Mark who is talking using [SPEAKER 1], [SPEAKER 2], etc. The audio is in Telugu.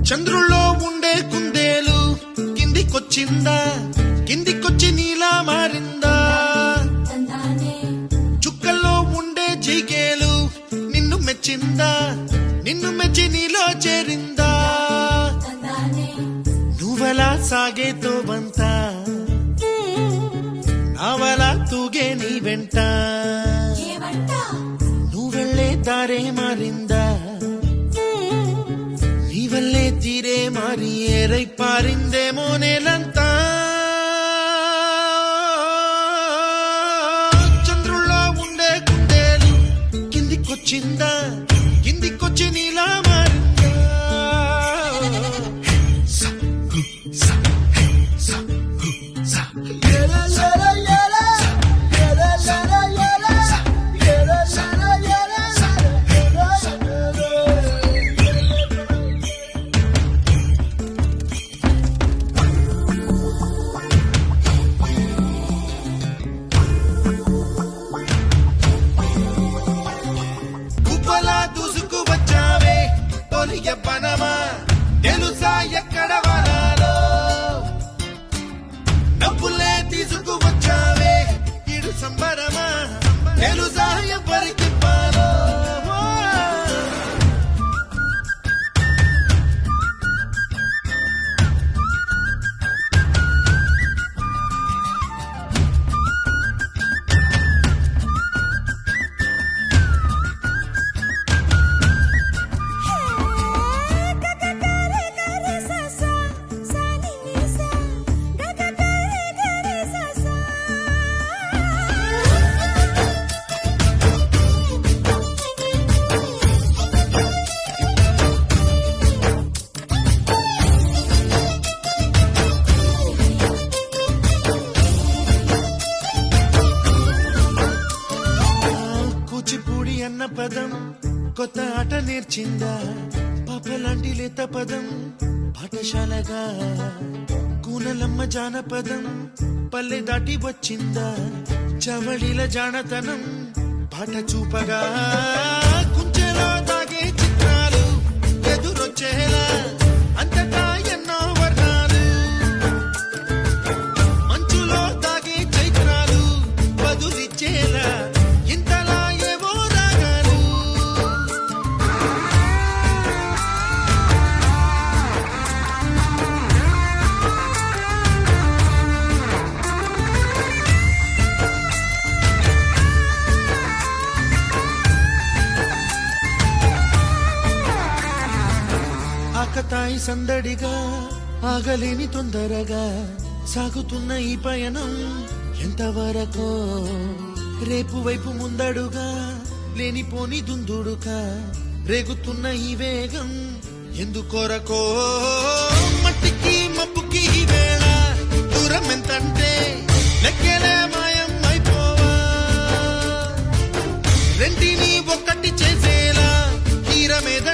[SPEAKER 1] చంద్రుల్లో ఉండే కుందేలు కిందికొచ్చిందా, కిందికొచ్చి నీలా మారిందా? చుక్కల్లో ఉండే జీకేలు నిన్ను మెచ్చిందా, నిన్ను మెచ్చి నీలో చేరిందా? నువ్వలా సాగేతో బంతా, నావలా తూగే నీ వెంట, నువ్వెళ్ళే దారే మారిందా, నీవల్లే తీరే మారి ఏరై పారిందేమో నేలంతా. చంద్రుల్లో ఉండే కుందేలు కిందికొచ్చిందా, కిందికొచ్చి నీలా మారిందా? యవ్వనమా తెలుసా ఎక్కడ వనాలో, డబ్బులే తీసుకువచ్చావే ఇడు సంబరమా తెలుసా ఎవరికి పాలో? అన్న పదం కొత్త ఆట నేర్చిందా, పాపలాంటి లేత పదం పాఠశాలగా, కూనలమ్మ జానపదం పల్లె దాటి వచ్చిందా, చవళిల జానతనం పాట చూపగా, కుంచెలో దాగే చిత్రాలు ఎదురొచ్చేలా అంతటా ఎన్నో వర్ణాలు, మంచులో దాగే చైత్రాలు బదులిచ్చేలా ఆకతాయి సందడిగా ఆగలేని తొందరగా సాగుతున్న ఈ పయనం ఎంతవరకో, రేపు వైపు ముందడుగా లేనిపోని దుందుడుగా రేగుతున్న ఈ వేగం ఎందుకొరకో? మట్టికి మబ్బుకి ఈ వేళ దూరం ఎంతంటే లెక్కలే మాయం అయిపోవా, రెంటిని ఒక్కటి చేసేలా తీరమేద